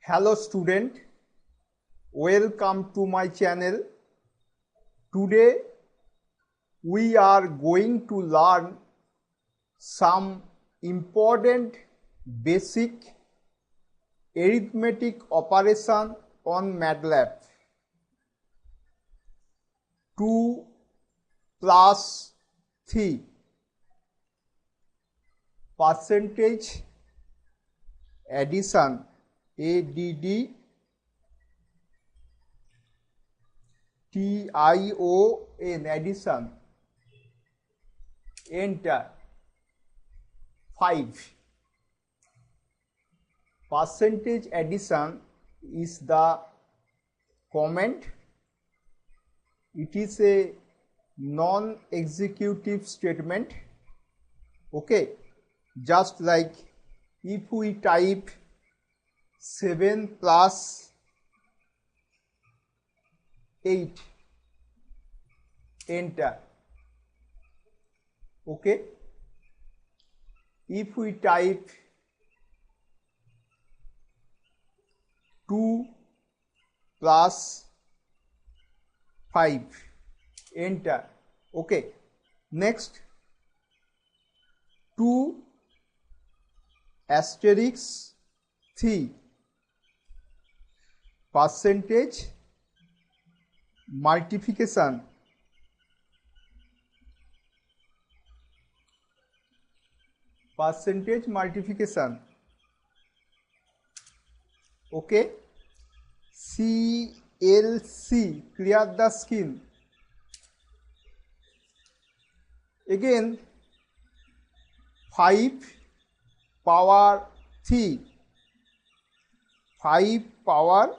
Hello student, welcome to my channel. Today we are going to learn some important basic arithmetic operation on MATLAB. 2 plus 3 percentage addition ADD TION addition, enter 5. Percentage addition is the comment. It is a non-executive statement. Okay, just like if we type 7 plus 8, enter. Okay, if we type 2 plus 5, enter. Okay, next 2 asterisk 3 percentage multiplication, okay, CLC, clear the screen. Again 5 power 3, 5 power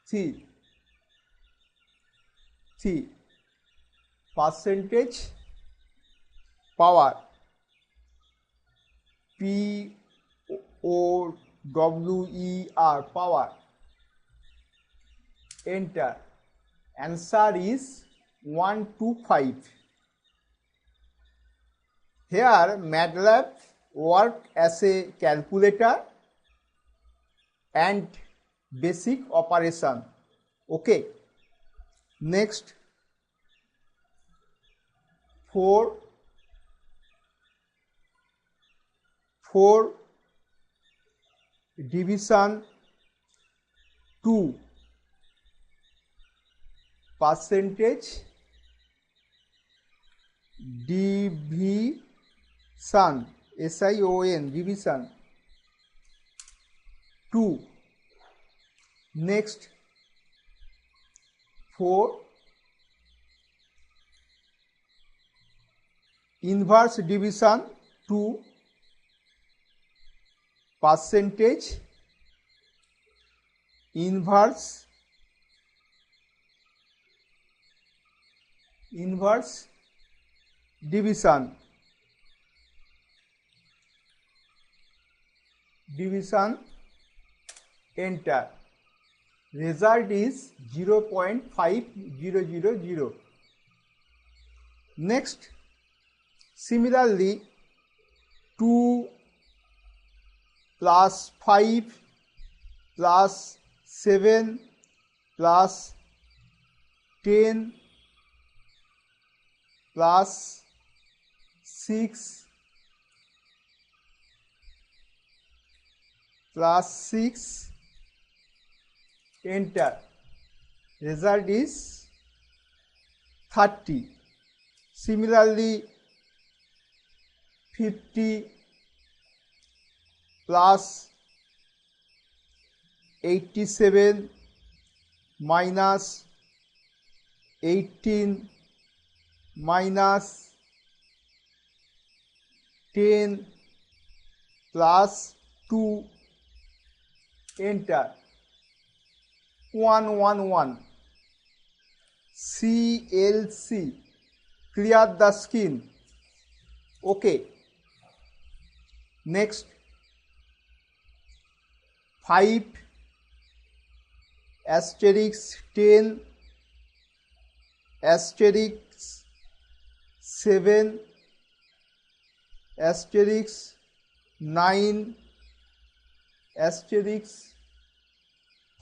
3 percentage power POWER power, enter. Answer is 125. Here MATLAB work as a calculator and basic operation. Okay, next 4 division 2 percentage division, SION, division 2. Next 4 inverse division 2 percentage inverse division, enter. Result is 0.5000. Next, similarly 2 plus 5 plus 7 plus 10 plus 6 plus 6, enter. Result is 30. Similarly 50 plus 87 minus 18 minus 10 plus 2, enter. 111 CLC, clear the screen. Okay, next 5 asterisk 10 asterisk 7 asterisk 9 asterisk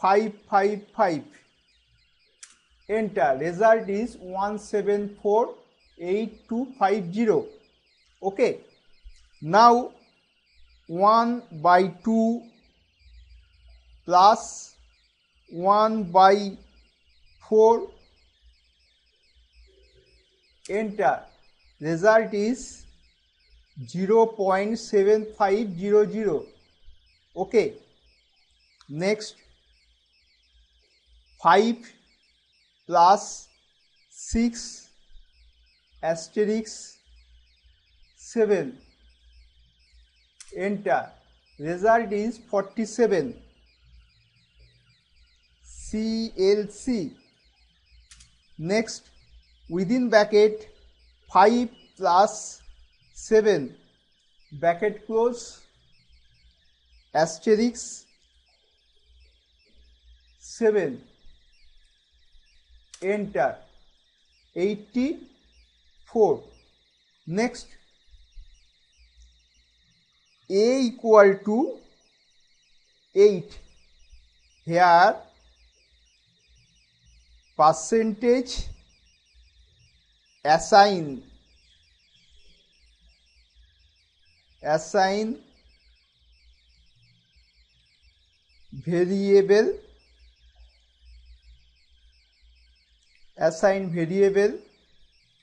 555. Enter. Result is 1748250. Okay. Now 1 by 2 plus 1 by 4. Enter. Result is 0.7500. Okay. Next 5 plus 6 asterisk 7. Enter. Result is 47. CLC. Next, within bracket 5 plus 7 bracket close asterisk 7. Enter. 84. Next, A equal to 8. Here percentage assign variable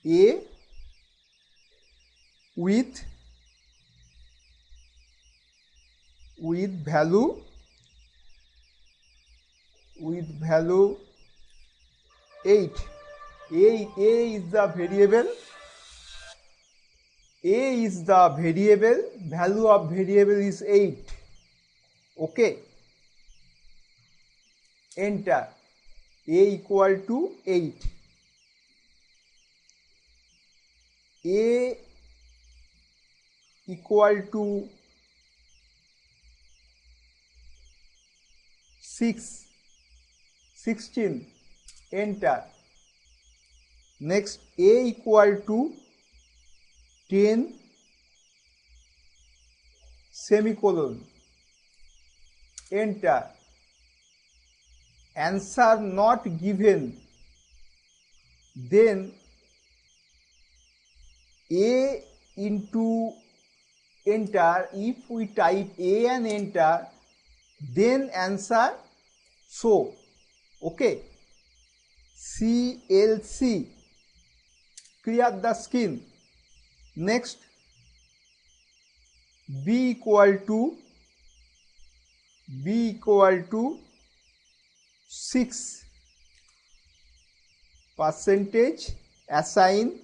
A with value 8. A is the variable. Value of variable is 8. Okay. Enter. A equal to 8. A equal to 16. Enter. Next, A equal to 10 semicolon. Enter. Answer not given. Then A into enter. If we type A and enter, then answer show. Okay. CLC. Clear the screen. Next, B equal to 6. Percentage assign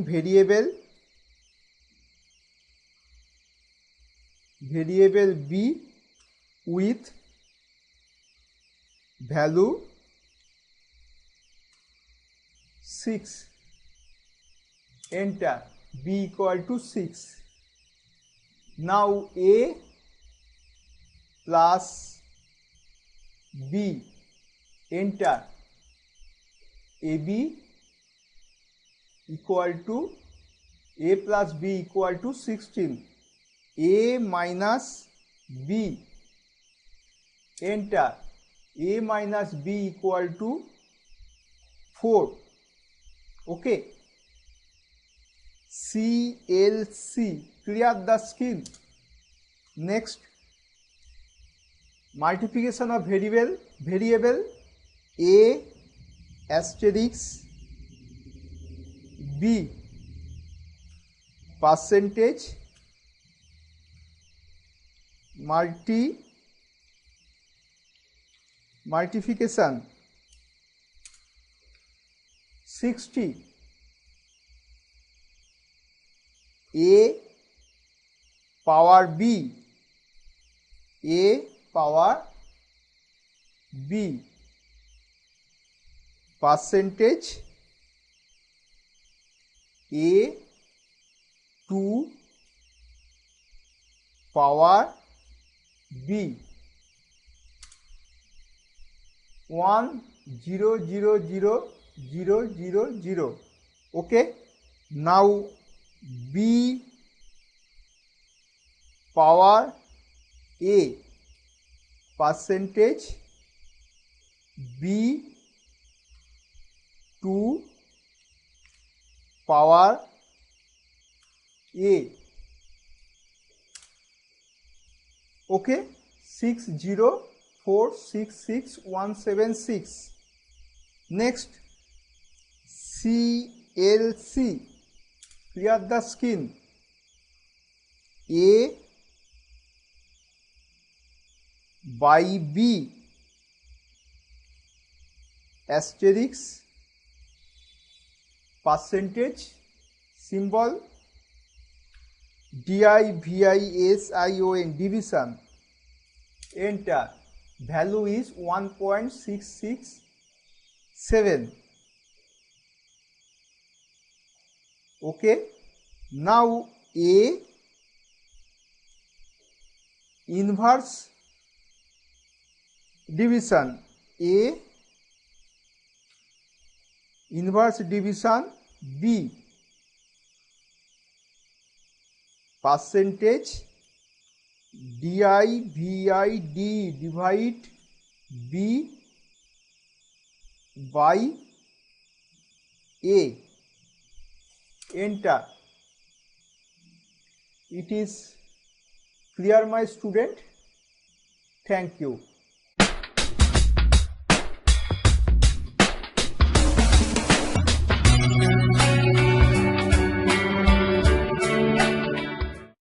variable B with value 6. Enter. B equal to 6. Now A plus B. Enter. AB equal to A plus B equal to 16. A minus B. Enter. A minus B equal to 4. Okay. CLC. Clear the screen. Next, multiplication of variable A asterisk B percentage multiplication 60. A power B. A power B percentage A 2 power B 1000000. Okay. Now B power A percentage B to power A. Okay, 60466,176. Next, CLC, clear the skin. A by B asterisk percentage symbol division division, enter, value is 1.667. Okay, now A inverse division, A inverse division B percentage divid divide B by A, enter. It is clear, my student. Thank you.